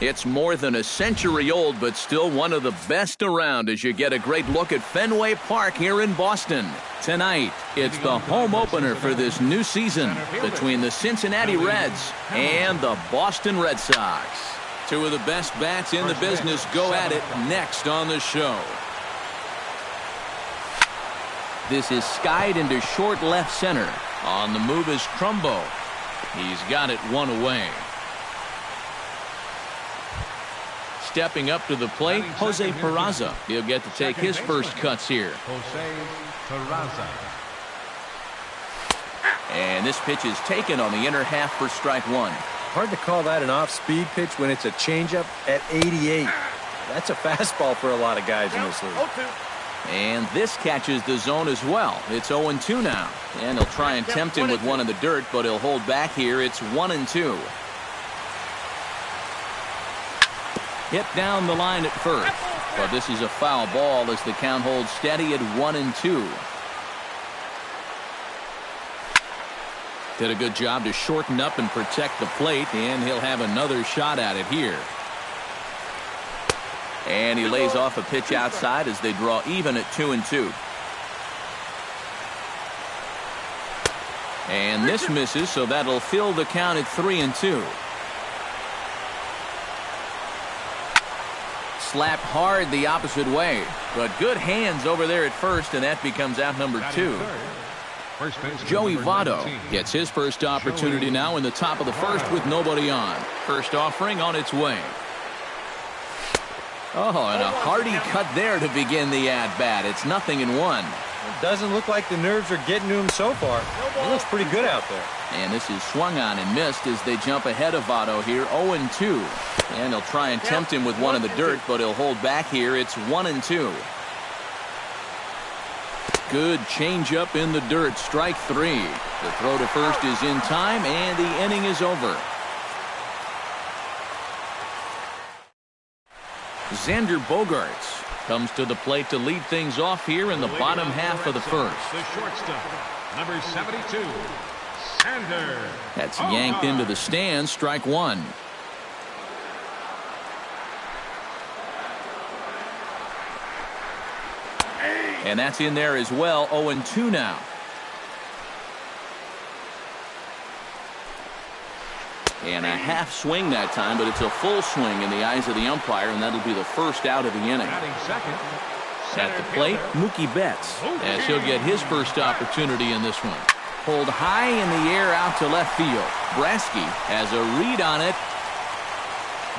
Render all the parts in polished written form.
It's more than a century old, but still one of the best around as you get a great look at Fenway Park here in Boston. Tonight, it's the home opener for this new season between the Cincinnati Reds and the Boston Red Sox. Two of the best bats in the business go at it next on the show. This is skied into short left center. On the move is Trumbo. He's got it one away. Stepping up to the plate, Jose Peraza. He'll get to take his first cuts here. Jose Peraza. And this pitch is taken on the inner half for strike one. Hard to call that an off-speed pitch when it's a changeup at 88. That's a fastball for a lot of guys in this league. And this catches the zone as well. It's 0-2 now. And he'll try and tempt him with one in the dirt, but he'll hold back here. It's 1-2. Hit down the line at first, but this is a foul ball as the count holds steady at 1-2. Did a good job to shorten up and protect the plate, and he'll have another shot at it here. And he lays off a pitch outside as they draw even at 2-2. And this misses, so that'll fill the count at 3-2. Slapped hard the opposite way, but good hands over there at first, and that becomes out number 2. Joey Votto gets his first opportunity now in the top of the first with nobody on. First offering on its way. Oh, and a hearty cut there to begin the at-bat. It's 0-1. It doesn't look like the nerves are getting to him so far. He looks pretty good out there. And this is swung on and missed as they jump ahead of Votto here, 0-2. And they'll try and tempt him with one in the dirt, but he'll hold back here. It's 1-2. Good changeup in the dirt, strike 3. The throw to first is in time, and the inning is over. Xander Bogaerts comes to the plate to lead things off here in the bottom half of the first. The shortstop, number 72, Xander. That's yanked into the stands, strike 1. And that's in there as well, 0-2 now. And a half swing that time, but it's a full swing in the eyes of the umpire, and that'll be the first out of the inning. At the plate, Mookie Betts, as he'll get his first opportunity in this one. Pulled high in the air out to left field. Brasky has a read on it.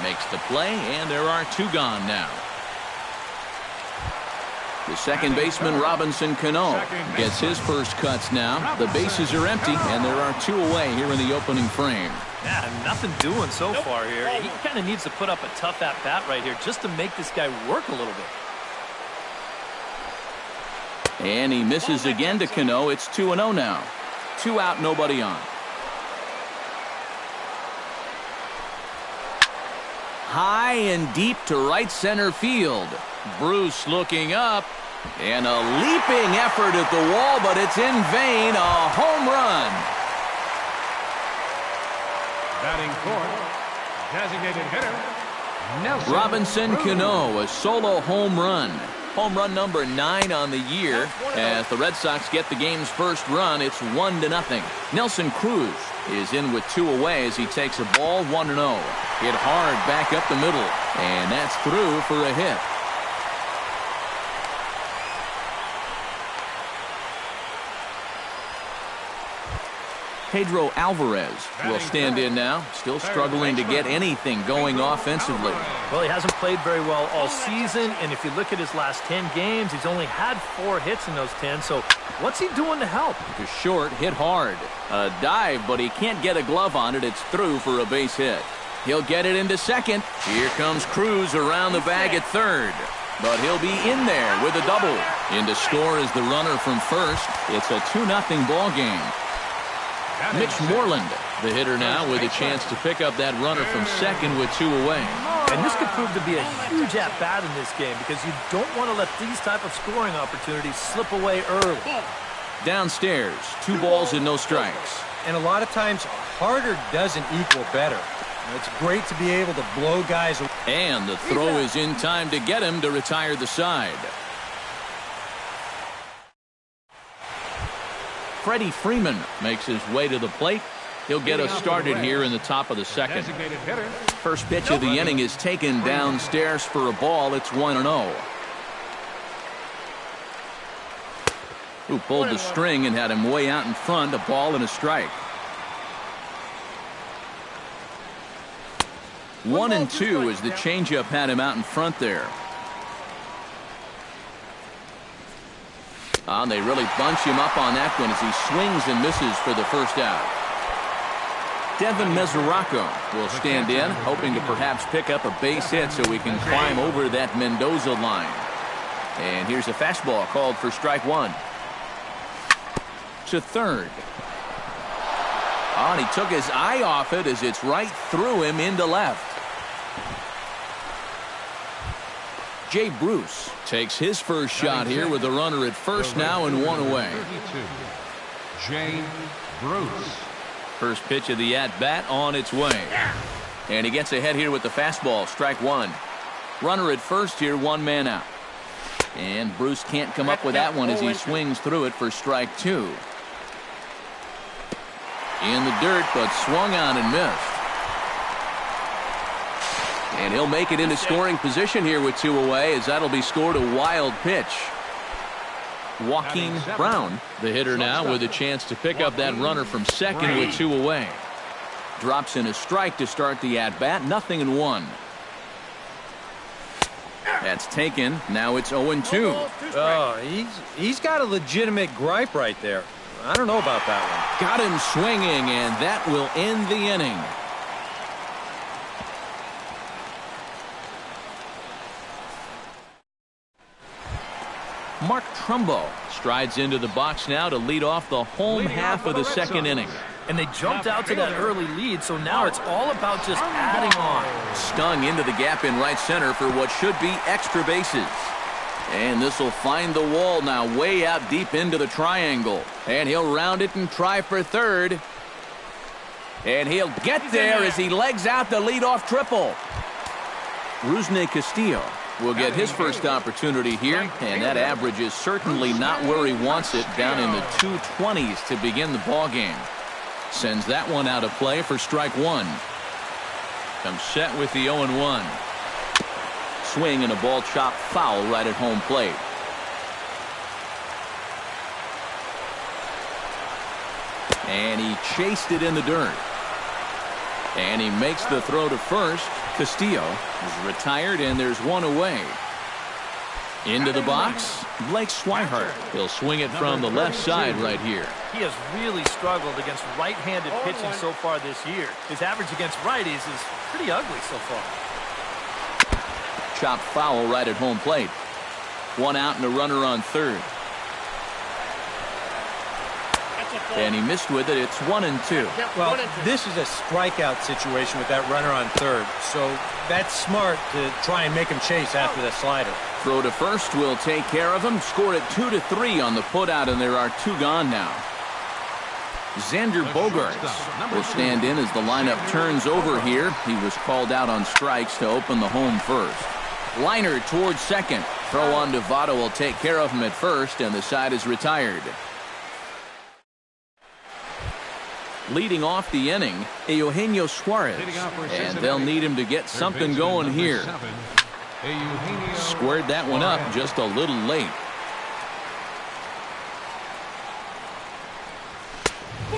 Makes the play, and there are 2 gone now. The second baseman, Robinson Cano, gets his first cuts now. The bases are empty, and there are 2 away here in the opening frame. Yeah, nothing doing so far here. He kind of needs to put up a tough at-bat right here just to make this guy work a little bit. And he misses again to Cano. It's 2-0 now. 2 out, nobody on. High and deep to right center field. Bruce looking up, and a leaping effort at the wall, but it's in vain. A home run. Batting fourth, designated hitter, Nelson Robinson Cano, a solo home run. Home run number 9 on the year. As the Red Sox get the game's first run, it's 1-0. Nelson Cruz is in with 2 away as he takes a ball, 1-0. Hit hard back up the middle, and that's through for a hit. Pedro Alvarez will stand in now, still struggling to get anything going offensively. Well, he hasn't played very well all season, and if you look at his last 10 games, he's only had 4 hits in those 10, so what's he doing to help? Just short, hit hard. A dive, but he can't get a glove on it. It's through for a base hit. He'll get it into second. Here comes Cruz around the bag at third. But he'll be in there with a double. In to score is the runner from first. It's a 2-0 ball game. Mitch Moreland, the hitter now, with a chance to pick up that runner from second with 2 away. And this could prove to be a huge at-bat in this game because you don't want to let these type of scoring opportunities slip away early. Downstairs, 2 balls and no strikes. And a lot of times, harder doesn't equal better. It's great to be able to blow guys away. And the throw is in time to get him to retire the side. Freddie Freeman makes his way to the plate. He'll get us started here in the top of the second. First pitch of the inning is taken downstairs for a ball. It's 1-0. Who pulled the string and had him way out in front, a ball and a strike. 1-2 as the changeup had him out in front there. They really bunch him up on that one as he swings and misses for the first out. Devin Mesoraco will stand in, hoping to perhaps pick up a base hit so we can climb over that Mendoza line. And here's a fastball called for strike one. To third. And he took his eye off it as it's right through him into left. Jay Bruce takes his first shot here with a runner at first now and one away. Jay Bruce. First pitch of the at-bat on its way. And he gets ahead here with the fastball, strike one. Runner at first here, one man out. And Bruce can't come up with that one as he swings through it for strike two. In the dirt, but swung on and missed. And he'll make it into scoring position here with two away as that'll be scored a wild pitch. Joaquin Brown, the hitter now, with a chance to pick up that runner from second with two away. Drops in a strike to start the at-bat, 0-1. That's taken. Now it's 0-2. Oh, he's got a legitimate gripe right there. I don't know about that one. Got him swinging, and that will end the inning. Mark Trumbo strides into the box now to lead off the home half of the second inning. And they jumped out to that early lead, so now it's all about just adding on. Stung into the gap in right center for what should be extra bases. And this will find the wall now way out deep into the triangle. And he'll round it and try for third. And he'll get there as he legs out the leadoff triple. Rusney Castillo will get his first opportunity here, and that average is certainly not where he wants it, down in the 220s to begin the ball game. Sends that one out of play for strike one. Comes set with the 0-1. Swing and a ball chopped foul right at home plate. And he chased it in the dirt. And he makes the throw to first. Castillo is retired, and there's one away. Into the box, Blake Swihart. He'll swing it from the left side right here. He has really struggled against right-handed pitching so far this year. His average against righties is pretty ugly so far. Chopped foul right at home plate. One out and a runner on third. And he missed with it. It's 1-2. Well, this is a strikeout situation with that runner on third, so that's smart to try and make him chase after the slider. Throw to first will take care of him. Score it 2-3 on the putout, and there are two gone now. Xander Bogaerts will stand in as the lineup turns over here. He was called out on strikes to open the home first. Liner towards second. Throw on to Votto will take care of him at first, and the side is retired. Leading off the inning, Eugenio Suarez, and they'll need him to get something going here. Squared that one up just a little late.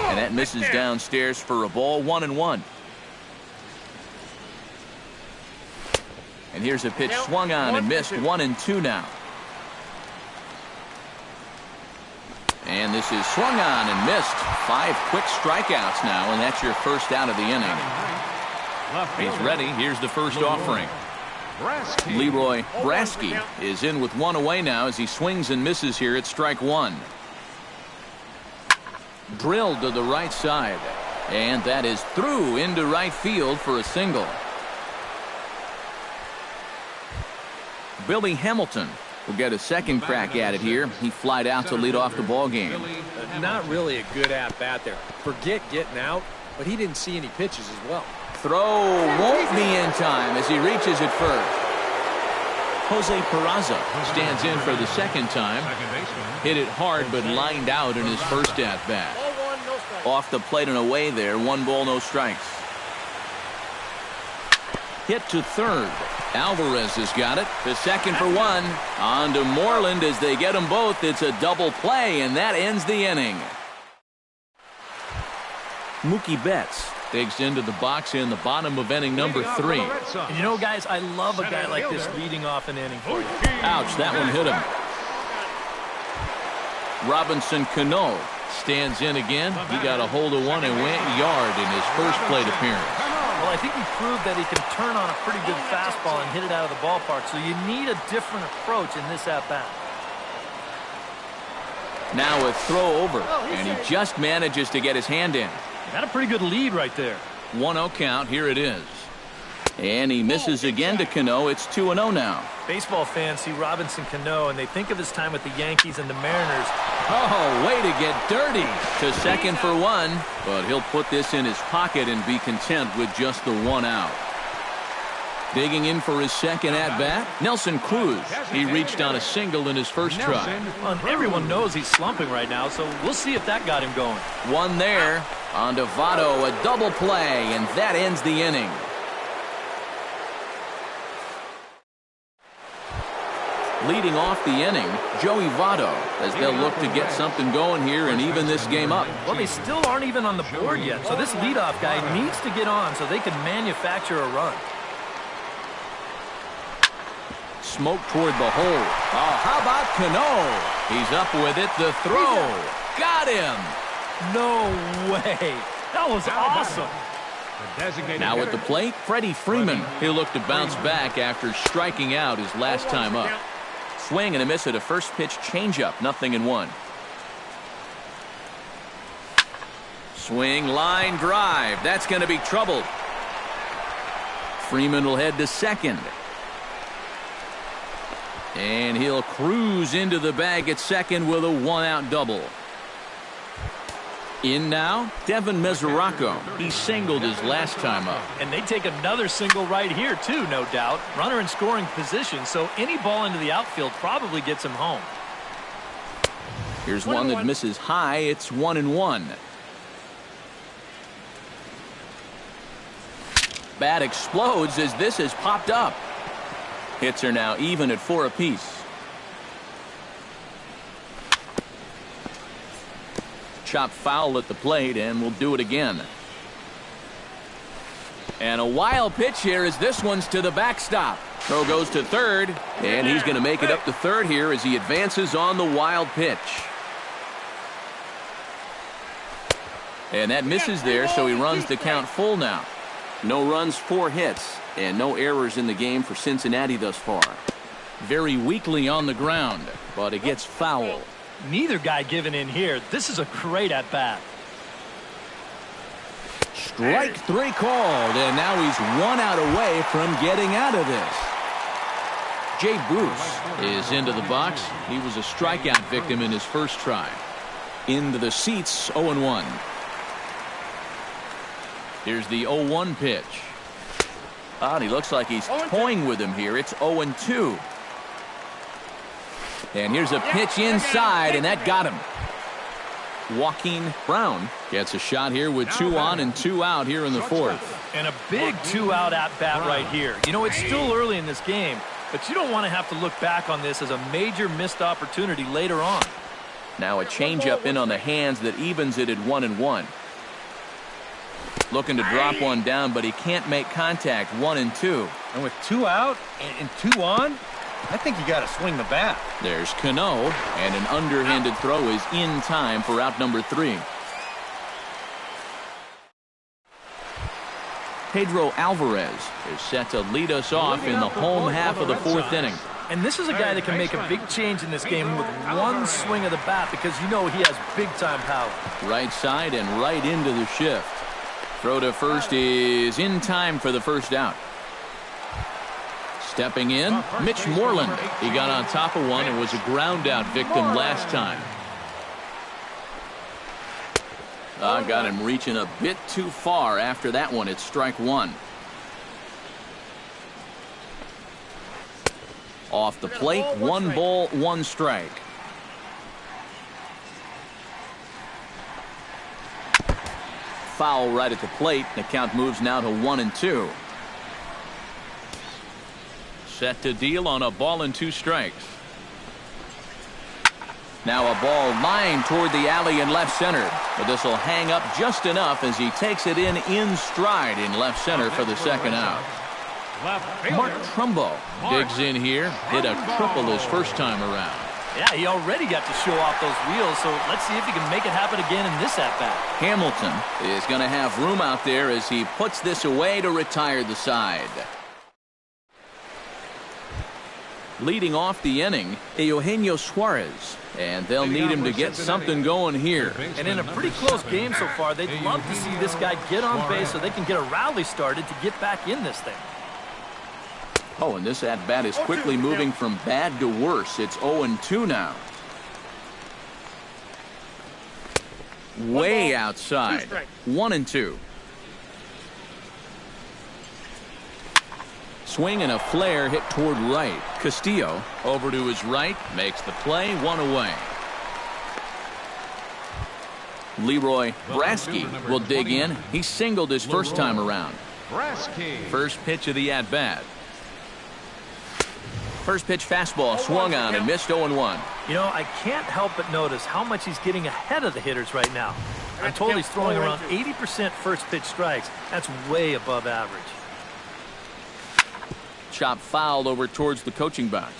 And that misses downstairs for a ball, 1-1. And here's a pitch swung on and missed, 1-2 now. And this is swung on and missed. 5 quick strikeouts now, and that's your first out of the inning. He's ready. Here's the first offering. Leroy Brasky is in with one away now as he swings and misses here at strike one. Drilled to the right side. And that is through into right field for a single. Billy Hamilton will get a second crack at it here. He flied out to lead off the ball game. Not really a good at-bat there. Forget getting out, but he didn't see any pitches as well. Throw won't be in time as he reaches it first. Jose Peraza stands in for the second time. Hit it hard but lined out in his first at-bat. Off the plate and away there. 1 ball, no strikes. Hit to third. Alvarez has got it. The second for 1. On to Moreland as they get them both. It's a double play, and that ends the inning. Mookie Betts digs into the box in the bottom of inning number 3. And you know, guys, I love a guy like this leading off an inning for you. Ouch, that one hit him. Robinson Cano stands in again. He got a hold of one and went yard in his first plate appearance. Well, I think he proved that he can turn on a pretty good fastball and hit it out of the ballpark, so you need a different approach in this at-bat. Now a throw over, and he just manages to get his hand in. Got a pretty good lead right there. 1-0 count. Here it is. And he misses again to Cano. It's 2-0 now. Baseball fans see Robinson Cano, and they think of his time with the Yankees and the Mariners. Oh, way to get dirty. To second for 1, but he'll put this in his pocket and be content with just the 1 out. Digging in for his second at-bat, Nelson Cruz. He reached on a single in his first try. Well, everyone knows he's slumping right now, so we'll see if that got him going. 1 there. On to Votto, a double play, and that ends the inning. Leading off the inning, Joey Votto, as they'll look to get something going here and even this game up. Well, they still aren't even on the board yet, so this leadoff guy needs to get on so they can manufacture a run. Smoke toward the hole. Oh, how about Cano? He's up with it. The throw. Got him. No way. That was awesome. Now at the plate, Freddie Freeman. He'll look to bounce back after striking out his last time up. Swing and a miss at a first pitch changeup. 0-1. Swing, line drive. That's going to be troubled. Freeman will head to second. And he'll cruise into the bag at second with a 1-out double. In now, Devin Mesoraco. He singled his last time up. And they take another single right here, too, no doubt. Runner in scoring position, so any ball into the outfield probably gets him home. Here's one that misses high. It's 1-1. Bat explodes as this has popped up. Hits are now even at 4 apiece. Chop foul at the plate, and we'll do it again. And a wild pitch here as this one's to the backstop. Throw goes to third, and he's going to make it up to third here as he advances on the wild pitch. And that misses there, so he runs the count full now. No runs, 4 hits, and no errors in the game for Cincinnati thus far. Very weakly on the ground, but it gets foul. Neither guy giving in here. This is a great at-bat. Strike 3 called, and now he's 1 out away from getting out of this. Jay Bruce is into the box. He was a strikeout victim in his first try. Into the seats, 0-1. Here's the 0-1 pitch. And he looks like he's toying with him here. It's 0-2. And here's a pitch inside, and that got him. Joaquin Brown gets a shot here with 2 on and 2 out here in the 4th. And a big 2-out at-bat right here. You know, it's still early in this game, but you don't want to have to look back on this as a major missed opportunity later on. Now a changeup in on the hands that evens it at 1-1. Looking to drop one down, but he can't make contact. 1-2. And with 2 out and 2 on, I think you got to swing the bat. There's Cano, and an underhanded throw is in time for out number 3. Pedro Alvarez is set to lead us off in the home half of the 4th inning. And this is a guy that can make a big change in this game with one swing of the bat because you know he has big-time power. Right side and right into the shift. Throw to first is in time for the first out. Stepping in, Mitch Moreland. He got on top of one and was a ground out victim last time. Got him reaching a bit too far after that one. It's strike one. Off the plate, 1 ball, 1 strike. Foul right at the plate. The count moves now to 1-2. Set to deal on a ball and 2 strikes. Now a ball lined toward the alley in left center. But this will hang up just enough as he takes it in stride in left center for the second out. Mark Trumbo digs in here. Hit a triple his first time around. Yeah, he already got to show off those wheels, so let's see if he can make it happen again in this at-bat. Hamilton is going to have room out there as he puts this away to retire the side. Leading off the inning, Eugenio Suarez, and they'll need him to get something going here. And in a pretty close game so far, they'd love to see this guy get on base so they can get a rally started to get back in this thing. Oh, and this at-bat is quickly moving from bad to worse. It's 0-2 now. Way outside. 1-2. Swing and a flare hit toward right. Castillo over to his right. Makes the play. 1 away. Leroy Brasky will dig in. He singled his first time around. First pitch of the at-bat. First pitch fastball swung on and missed 0-1. You know, I can't help but notice how much he's getting ahead of the hitters right now. I'm told he's throwing around 80% first pitch strikes. That's way above average. Chop fouled over towards the coaching box.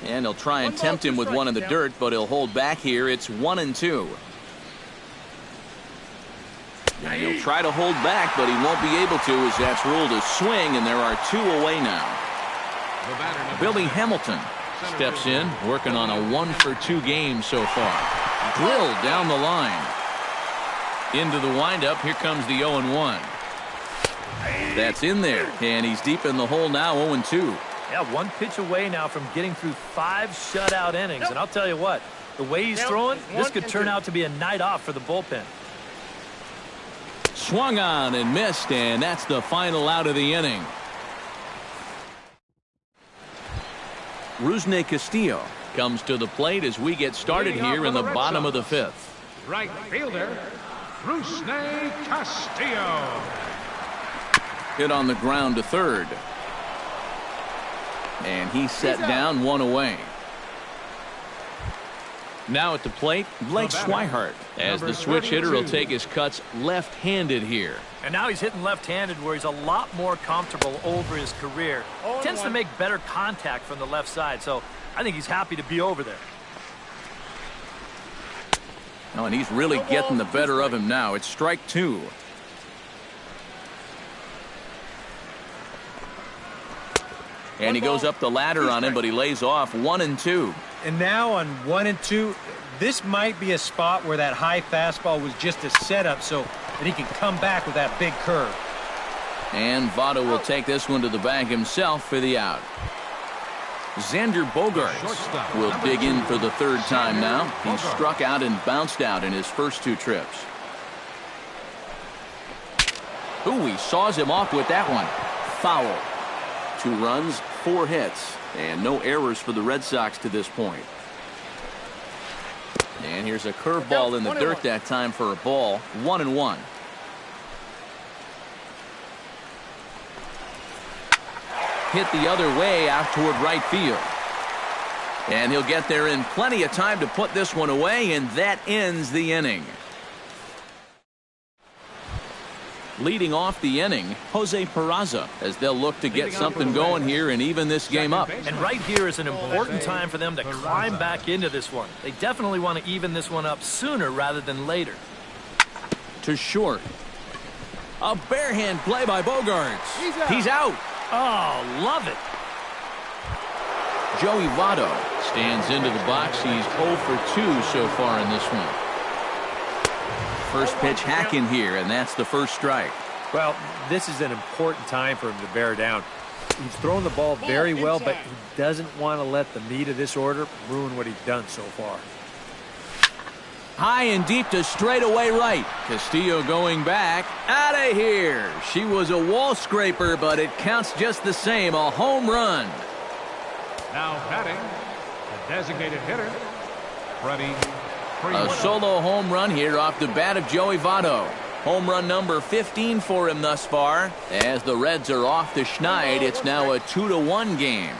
And he'll try and tempt him with one in the dirt, but he'll hold back here. It's 1-2. And he'll try to hold back, but he won't be able to as that's ruled a swing, and there are 2 away now. Billy Hamilton steps in, working on a 1-for-2 game so far. Drilled down the line. Into the windup, here comes the 0-1. That's in there, and he's deep in the hole now, 0-2. Yeah, 1 pitch away now from getting through 5 shutout innings, and I'll tell you what, the way he's throwing, this could turn out to be a night off for the bullpen. Swung on and missed, and that's the final out of the inning. Rusney Castillo comes to the plate as we get started here in the bottom of the 5th. Right fielder, Rusney Castillo. Hit on the ground to third. And he's set down, 1 away. Now at the plate, Blake Swihart, as the switch hitter will take his cuts left-handed here. And now he's hitting left-handed where he's a lot more comfortable over his career. Tends to make better contact from the left side, so I think he's happy to be over there. Oh, and he's really getting the better of him now. It's strike 2. And he goes up the ladder on him, but he lays off 1-2. And now on 1-2, this might be a spot where that high fastball was just a setup so that he can come back with that big curve. And Votto will take this one to the bag himself for the out. Xander Bogaerts will dig in for the 3rd time now. He struck out and bounced out in his first 2 trips. Ooh, he saws him off with that one. Foul. 2 runs, 4 hits, and no errors for the Red Sox to this point. And here's a curveball in the dirt that time for a ball. 1-1. Hit the other way out toward right field. And he'll get there in plenty of time to put this one away, and that ends the inning. Leading off the inning, Jose Peraza, as they'll look to get something going here and even this game up. And right here is an important time for them to climb back into this one. They definitely want to even this one up sooner rather than later. To short. A barehand play by Bogaerts. He's out. Oh, love it. Joey Votto stands into the box. He's 0 for 2 so far in this one. First pitch hacking here, and that's the first strike. Well, this is an important time for him to bear down. He's throwing the ball very well, but he doesn't want to let the meat of this order ruin what he's done so far. High and deep to straightaway right. Castillo going back. Out of here. She was a wall scraper, but it counts just the same. A home run. Now batting, the designated hitter, Freddie. A solo home run here off the bat of Joey Votto. Home run number 15 for him thus far. As the Reds are off to Schneid, it's now a 2-1 game.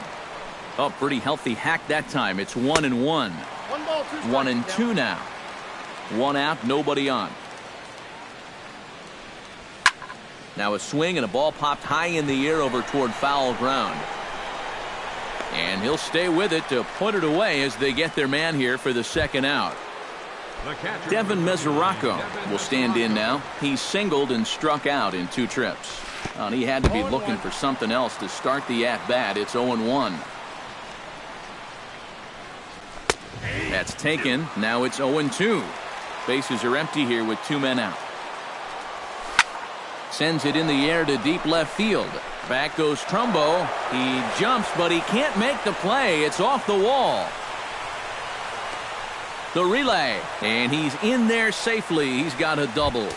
Oh, pretty healthy hack that time. It's 1-1. 1-2 now. One out, nobody on. Now a swing and a ball popped high in the air over toward foul ground. And he'll stay with it to put it away as they get their man here for the second out. Devin Mesoraco will stand in now. He's singled and struck out in 2 trips. And he had to be looking for something else to start the at-bat. It's 0-1. That's taken. Now it's 0-2. Bases are empty here with 2 men out. Sends it in the air to deep left field. Back goes Trumbo. He jumps, but he can't make the play. It's off the wall. The relay, and he's in there safely. He's got a double.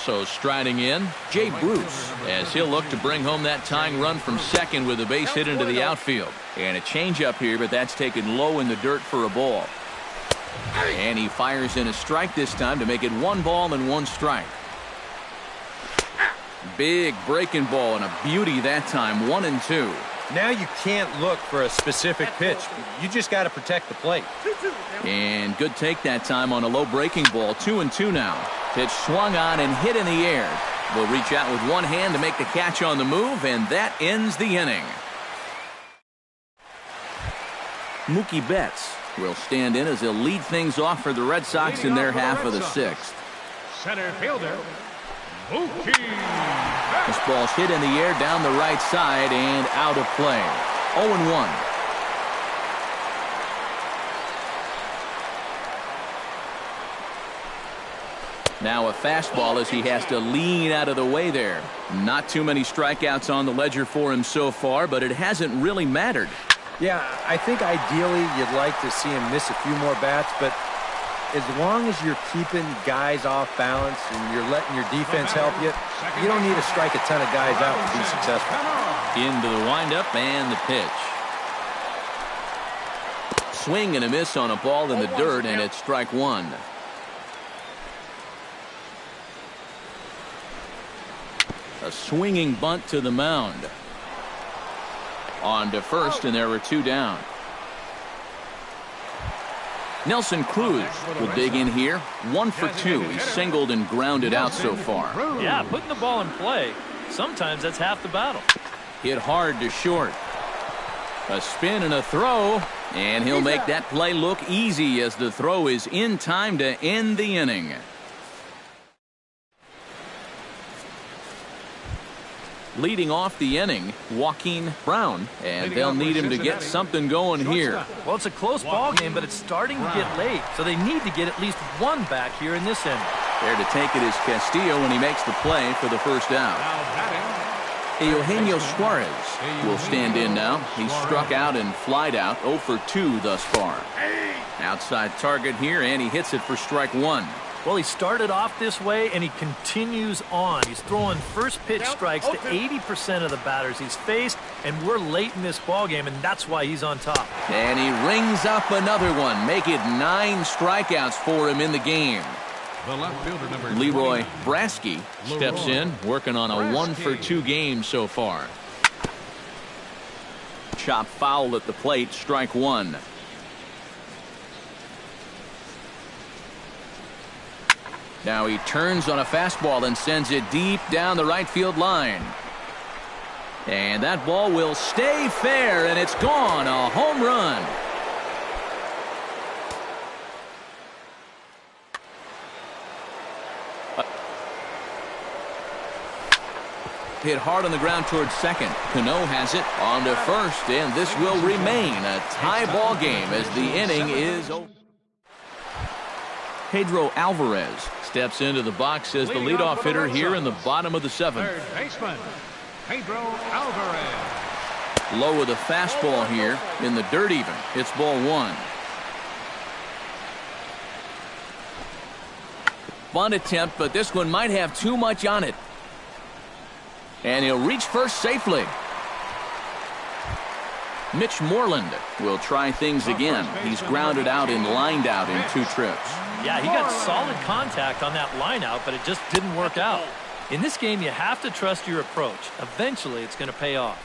So striding in, Jay Bruce, as he'll look to bring home that tying run from second with a base hit into the outfield. And a changeup here, but that's taken low in the dirt for a ball. And he fires in a strike this time to make it 1 ball and 1 strike. Big breaking ball and a beauty that time, 1-2. Now you can't look for a specific pitch. You just got to protect the plate. And good take that time on a low breaking ball. 2-2 now. Pitch swung on and hit in the air. Will reach out with one hand to make the catch on the move, and that ends the inning. Mookie Betts will stand in as he'll lead things off for the Red Sox in their half of the 6th. Center fielder, Mookie. This ball's hit in the air down the right side and out of play. 0-1. Now a fastball as he has to lean out of the way there. Not too many strikeouts on the ledger for him so far, but it hasn't really mattered. Yeah, I think ideally you'd like to see him miss a few more bats, but as long as you're keeping guys off balance and you're letting your defense help you, you don't need to strike a ton of guys out to be successful. Into the windup and the pitch. Swing and a miss on a ball in the dirt, and it's strike 1. A swinging bunt to the mound. On to first, and there were 2 down. Nelson Cruz will dig in here. 1 for 2. He's singled and grounded out so far. Yeah, putting the ball in play, sometimes that's half the battle. Hit hard to short. A spin and a throw, and he'll make that play look easy as the throw is in time to end the inning. Leading off the inning, Joaquin Brown, and they'll need him to get something going here. Well, it's a close ball game, but it's starting to get late, so they need to get at least 1 back here in this inning. There to take it is Castillo when he makes the play for the first out. Eugenio Suarez will stand in now. He's struck out and flied out, 0 for 2 thus far. Outside target here, and he hits it for strike 1. Well, he started off this way, and he continues on. He's throwing first pitch strikes to 80% of the batters he's faced, and we're late in this ball game, and that's why he's on top. And he rings up another one. Make it 9 strikeouts for him in the game. The left fielder, number Leroy Brasky steps in, working on a 1 for 2 game so far. Chop foul at the plate, strike 1. Now he turns on a fastball and sends it deep down the right field line. And that ball will stay fair, and it's gone. A home run. Hit hard on the ground towards second. Cano has it on to first, and this will remain a tie ball game as the inning is over. Pedro Alvarez steps into the box as the leadoff hitter here in the bottom of the 7th. Third baseman, Pedro Alvarez. Low with a fastball here in the dirt even. It's ball one. Bunt attempt, but this one might have too much on it. And he'll reach first safely. Mitch Moreland will try things again. He's grounded out and lined out in 2 trips. Yeah, he got solid contact on that line out, but it just didn't work out. In this game, you have to trust your approach. Eventually, it's going to pay off.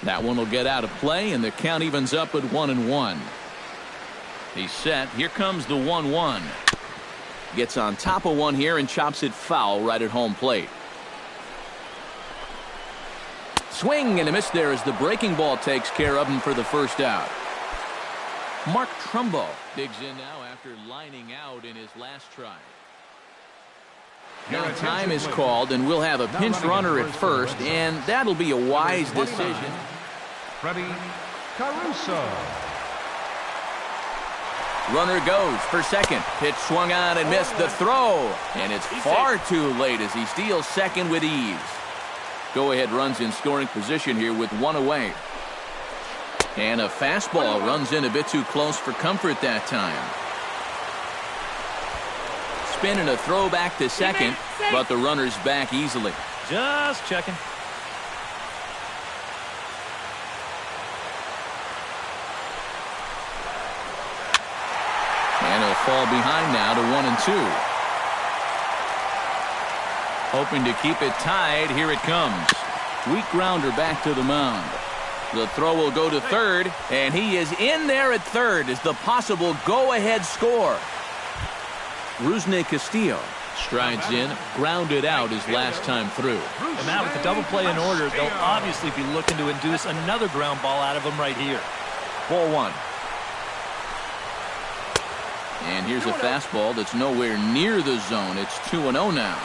That one will get out of play, and the count evens up at 1-1. He's set. Here comes the 1-1. Gets on top of one here and chops it foul right at home plate. Swing and a miss there as the breaking ball takes care of him for the first out. Mark Trumbo digs in now after lining out in his last try. Now time is called, and we'll have a pinch runner at first, and that'll be a wise decision. Freddie Caruso. Runner goes for second. Pitch swung on and missed the throw. And it's far too late as he steals second with ease. Go-ahead runs in scoring position here with one away. And a fastball runs in a bit too close for comfort that time. Spin and a throw back to second, but the runner's back easily. Just checking. And he'll fall behind now to 1-2. Hoping to keep it tied. Here it comes. Weak grounder back to the mound. The throw will go to third, and he is in there at third as the possible go-ahead score. Rusney Castillo strides in, grounded out his last time through. And now with the double play in order, they'll obviously be looking to induce another ground ball out of him right here. Ball one. And here's a fastball that's nowhere near the zone. It's 2-0 now.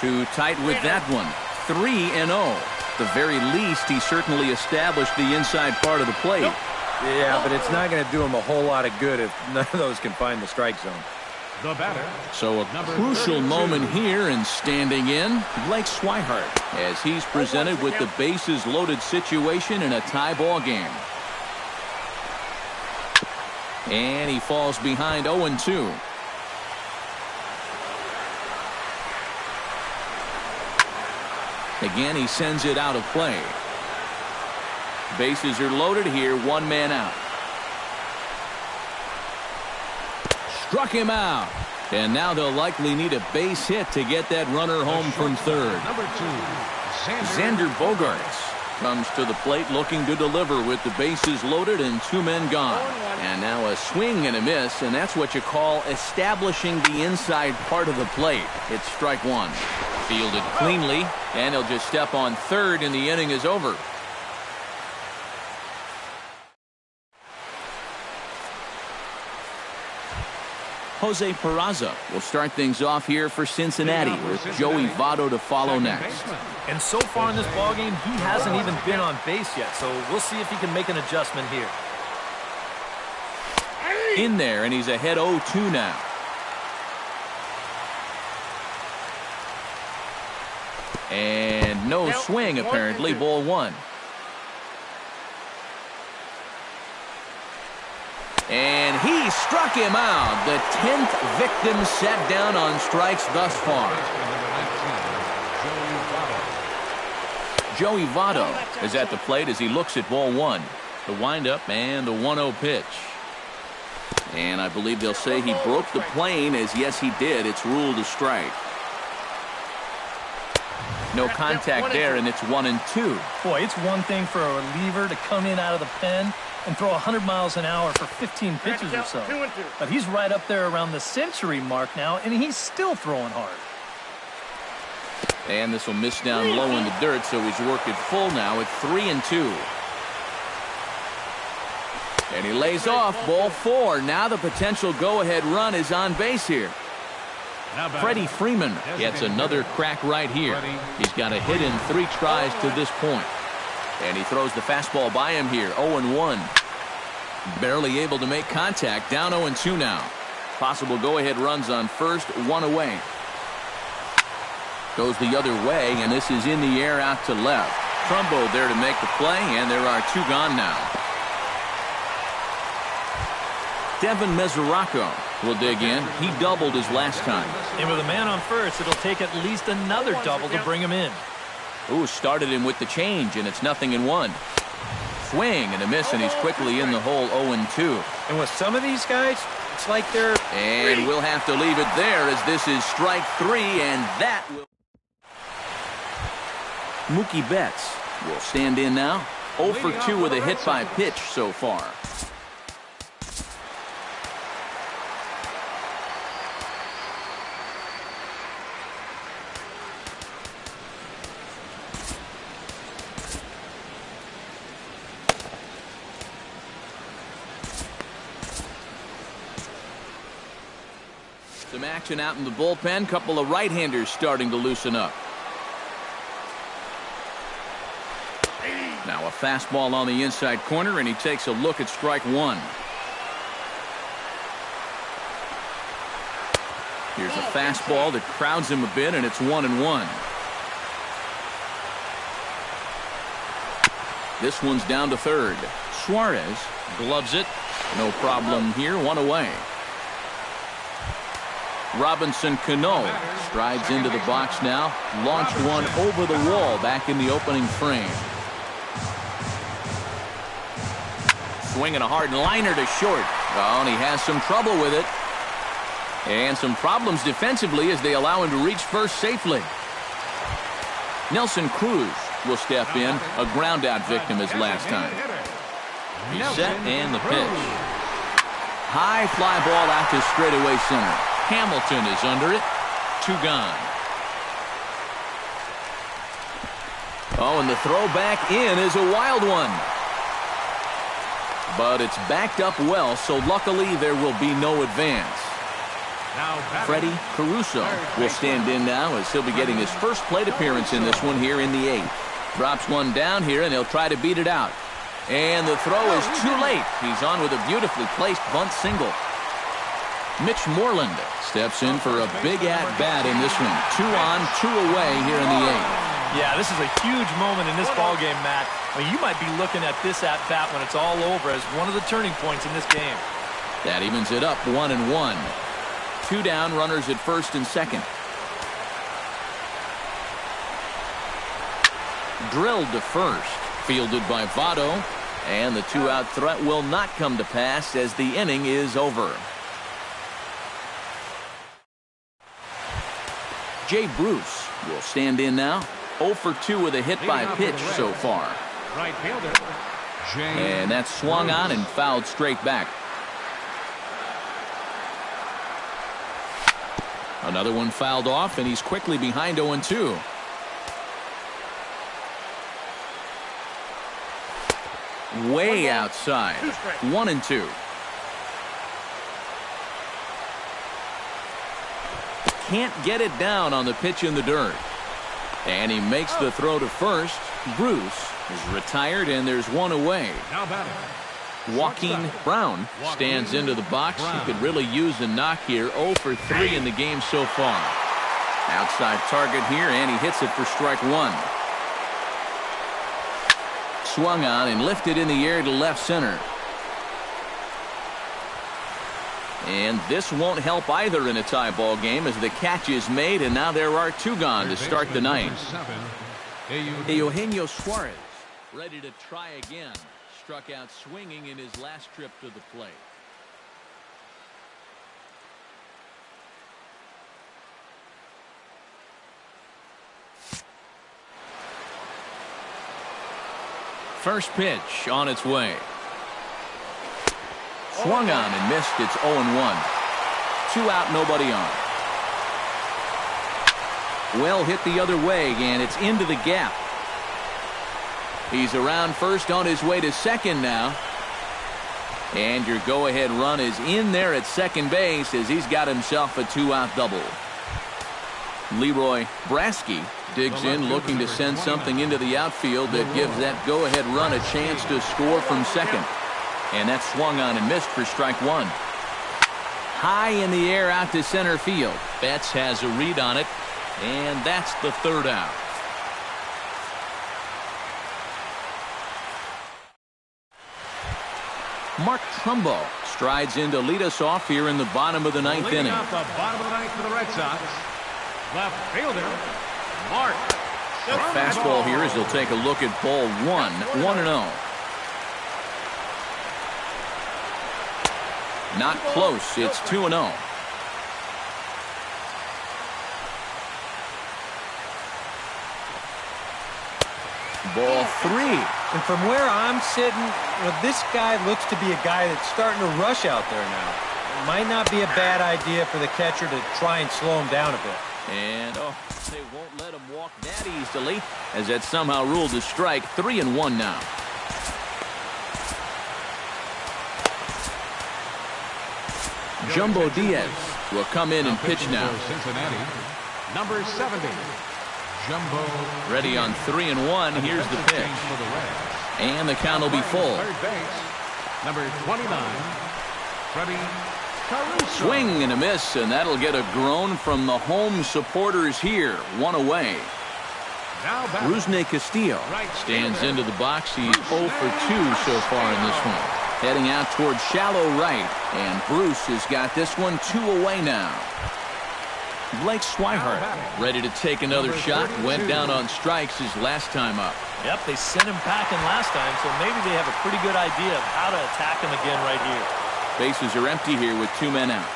Too tight with that one. 3-0. At the very least, he certainly established the inside part of the plate. Yeah, but it's not going to do him a whole lot of good if none of those can find the strike zone. The batter. So a crucial moment here, and standing in, Blake Swihart, as he's presented with the bases loaded situation in a tie ball game. And he falls behind 0-2. Again, he sends it out of play. Bases are loaded here, one man out. Struck him out. And now they'll likely need a base hit to get that runner home from third. Number 2, Xander Bogaerts comes to the plate looking to deliver with the bases loaded and 2 men gone. And now a swing and a miss, and that's what you call establishing the inside part of the plate. It's strike one. Fielded cleanly, and he'll just step on third, and the inning is over. Jose Peraza will start things off here for Cincinnati, with Joey Votto to follow next. And so far in this ballgame, he hasn't even been on base yet, so we'll see if he can make an adjustment here. In there, and he's ahead 0-2 now. And no swing, apparently. Ball one. And he struck him out. The 10th victim set down on strikes thus far. Joey Votto is at the plate as he looks at ball one. The windup and the 1-0 pitch. And I believe they'll say he broke the plane, as yes he did. It's ruled a strike. No contact there, and it's 1-2. Boy, it's one thing for a reliever to come in out of the pen and throw 100 miles an hour for 15 pitches or so. But he's right up there around the century mark now, and he's still throwing hard. And this will miss down low in the dirt, so he's worked it full now at 3-2. And he lays off ball four. Now the potential go-ahead run is on base here. Freddie Freeman gets another crack right here. He's got a hit in 3 tries to this point. And he throws the fastball by him here, 0-1. Barely able to make contact, down 0-2 now. Possible go-ahead runs on first, 1 away. Goes the other way, and this is in the air out to left. Trumbo there to make the play, and there are 2 gone now. Devin Mesoraco will dig in. He doubled his last time. And with a man on first, it'll take at least another double to bring him in. Ooh, started him with the change, and it's 0-1. Swing and a miss, and he's quickly in the hole 0-2. And with some of these guys, it's like they're... And we'll have to leave it there as this is strike 3, and that will... Mookie Betts will stand in now. 0 for 2 with a hit by pitch so far. Some action out in the bullpen. Couple of right-handers starting to loosen up. Now a fastball on the inside corner, and he takes a look at strike 1. Here's a fastball that crowds him a bit, and it's 1-1. This one's down to third. Suarez gloves it. No problem here. 1 away. Robinson Cano strides into the box now. Launched one over the wall back in the opening frame. Swinging a hard liner to short. Oh, and he has some trouble with it. And some problems defensively as they allow him to reach first safely. Nelson Cruz will step in. A ground-out victim his last time. He's set, and the pitch. High fly ball out to straightaway center. Hamilton is under it. 2 gone. Oh, and the throw back in is a wild one. But it's backed up well, so luckily there will be no advance. Freddie Caruso will stand in now as he'll be getting his first plate appearance in this one here in the 8th. Drops one down here, and he'll try to beat it out. And the throw is too late. He's on with a beautifully placed bunt single. Mitch Moreland steps in for a big at-bat in this one. 2 on, 2 away here in the 8th. Yeah, this is a huge moment in this ballgame, Matt. I mean, you might be looking at this at-bat when it's all over as one of the turning points in this game. That evens it up 1-1. 2 down, runners at first and second. Drilled to first, fielded by Votto, and the 2-out threat will not come to pass as the inning is over. Jay Bruce will stand in now. 0 for 2 with a hit by pitch so far. Right fielder, And that's swung on and fouled straight back. Another one fouled off, and he's quickly behind 0-2. Way outside. 1-2. Can't get it down on the pitch in the dirt. And he makes the throw to first. Bruce is retired, and there's 1 away. now batting. Joaquin Brown stands into the box. He could really use a knock here. 0 for 3 in the game so far. Outside target here, and he hits it for strike 1. Swung on and lifted in the air to left center. And this won't help either in a tie ball game as the catch is made, and now there are 2 gone to start the 9th. Eugenio Suarez ready to try again. Struck out swinging in his last trip to the plate. First pitch on its way. Swung on and missed. It's 0-1. 2 out, nobody on. Well hit the other way, and it's into the gap. He's around first on his way to second now. And your go-ahead run is in there at second base as he's got himself a 2-out double. Leroy Brasky digs in, looking to send something into the outfield that gives that go-ahead run a chance to score from second. And that's swung on and missed for strike 1. High in the air out to center field. Betts has a read on it. And that's the third out. Mark Trumbo strides in to lead us off here in the bottom of the ninth inning. Leading off the bottom of the ninth for the Red Sox, left fielder, Mark. A fastball here as he'll take a look at ball one, 1-0. Not close, it's 2-0. Ball three. And from where I'm sitting, this guy looks to be a guy that's starting to rush out there now. It might not be a bad idea for the catcher to try and slow him down a bit. And, they won't let him walk that easily, as that somehow ruled a strike. 3-1 now. Jumbo Diaz will come in and pitch now. Cincinnati, number 70. Jumbo. Ready on 3-1. Here's the pitch. For the Reds. And the count will be full. Third base, number 29, Freddie Caruso. Swing and a miss, and that'll get a groan from the home supporters here. One away. Now back. Rusney Castillo stands into the box. He's 0 for 2 so far in this one. Heading out towards shallow right, and Bruce has got this one 2 away now. Blake Swihart ready to take another shot. Went down on strikes his last time up. Yep, they sent him packing last time, so maybe they have a pretty good idea of how to attack him again right here. Bases are empty here with 2 men out.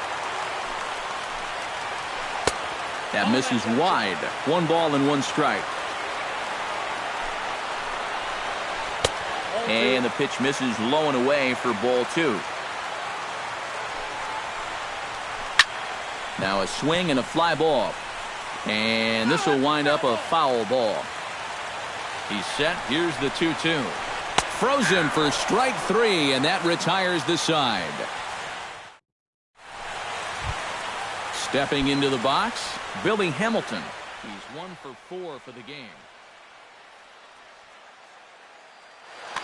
That misses wide. 1 ball and 1 strike. And the pitch misses low and away for ball 2. Now a swing and a fly ball. And this will wind up a foul ball. He's set. Here's the 2-2. Froze him for strike 3, and that retires the side. Stepping into the box, Billy Hamilton. He's 1 for 4 for the game.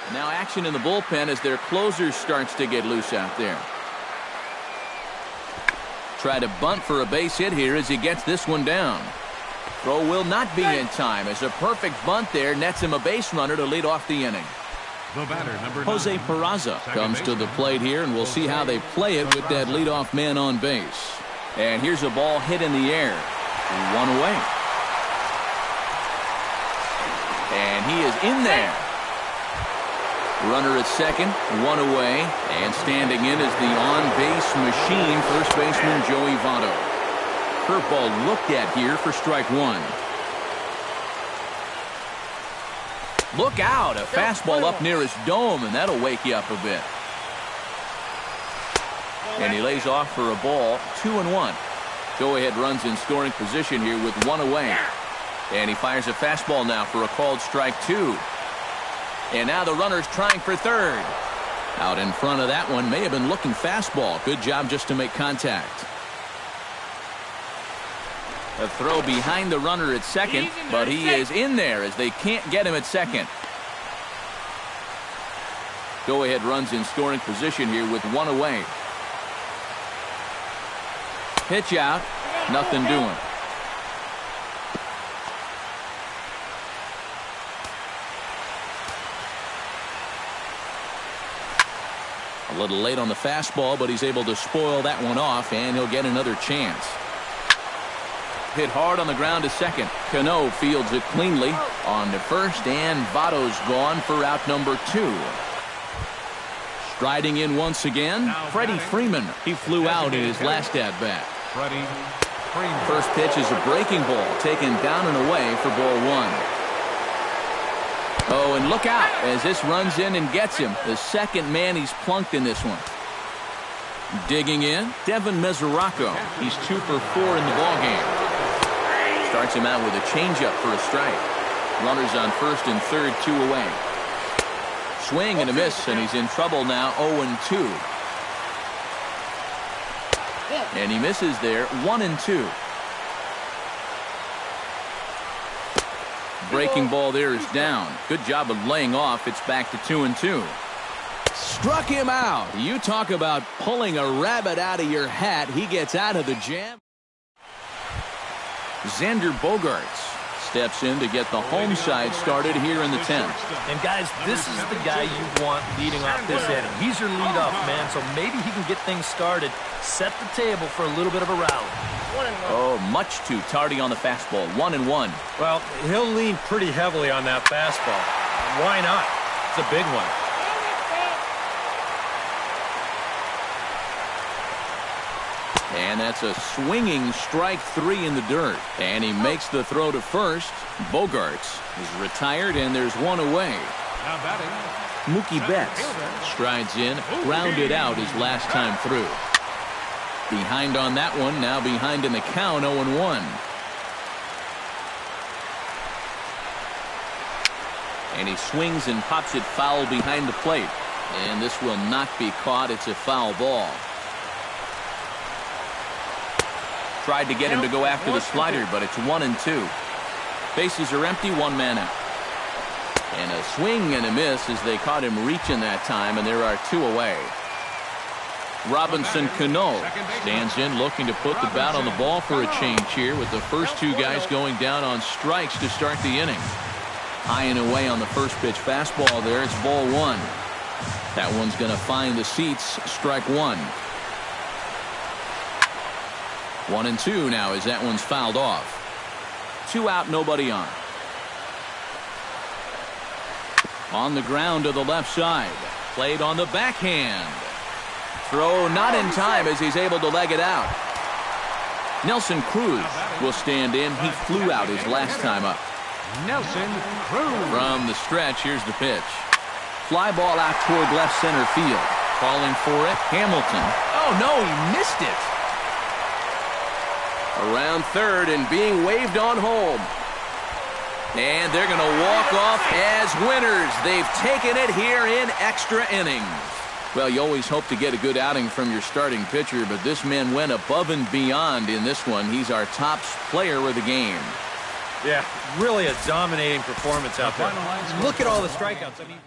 And now action in the bullpen as their closer starts to get loose out there. Try to bunt for a base hit here as he gets this one down. Throw will not be in time as a perfect bunt there nets him a base runner to lead off the inning. The batter, number 9, Jose Peraza comes to the plate here, and we'll see how they play it with that leadoff man on base. And here's a ball hit in the air. 1 away. And he is in there. Runner at second, 1 away, and standing in is the on-base machine, first baseman Joey Votto. Curveball looked at here for strike 1. Look out, a fastball up near his dome, and that'll wake you up a bit. And he lays off for a ball, 2-1. Go-ahead runs in scoring position here with 1 away. And he fires a fastball now for a called strike 2. And now the runner's trying for third. Out in front of that one, may have been looking fastball. Good job just to make contact. A throw behind the runner at second, but he is in there as they can't get him at second. Go-ahead runs in scoring position here with 1 away. Pitch out, nothing doing. A little late on the fastball, but he's able to spoil that one off, and he'll get another chance. Hit hard on the ground to second. Cano fields it cleanly on to first, and Votto's gone for out number 2. Striding in once again, Freddie Freeman. He flew out in his last at-bat. Freddie Freeman. First pitch is a breaking ball taken down and away for ball 1. Oh, and look out as this runs in and gets him. The second man he's plunked in this one. Digging in, Devin Mesoraco. He's 2 for 4 in the ballgame. Starts him out with a changeup for a strike. Runners on first and third, 2 away. Swing and a miss, and he's in trouble now, 0-2. And he misses there, 1-2. Breaking ball there is down. Good job of laying off. It's back to 2-2. Struck him out. You talk about pulling a rabbit out of your hat. He gets out of the jam. Xander Bogaerts steps in to get the home side started here in the 10th. And guys, this is the guy you want leading off this inning. He's your leadoff man, so maybe he can get things started, set the table for a little bit of a rally. Oh, much too tardy on the fastball. 1-1. Well, he'll lean pretty heavily on that fastball. Why not? It's a big one. And that's a swinging strike 3 in the dirt. And he makes the throw to first. Bogaerts is retired, and there's one away. Now batting, Mookie Betts strides in, grounded out his last time through. Behind on that one, now behind in the count, 0-1. And he swings and pops it foul behind the plate. And this will not be caught. It's a foul ball. Tried to get him to go after the slider, but it's 1-2. Bases are empty, one man out. And a swing and a miss as they caught him reaching that time, and there are two away. Robinson Cano stands in looking to put the bat on the ball for a change here with the first two guys going down on strikes to start the inning. High and away on the first pitch fastball there. It's ball one. That one's going to find the seats. Strike one. 1-2 now as that one's fouled off. 2 out, nobody on. On the ground to the left side. Played on the backhand. Throw not in time as he's able to leg it out. Nelson Cruz will stand in. He flew out his last time up. Nelson Cruz. From the stretch, here's the pitch. Fly ball out toward left center field. Calling for it, Hamilton. Oh, no, he missed it. Around third and being waved on home. And they're going to walk off as winners. They've taken it here in extra innings. Well, you always hope to get a good outing from your starting pitcher, but this man went above and beyond in this one. He's our top player of the game. Yeah, really a dominating performance out there. Look at all the strikeouts. I mean...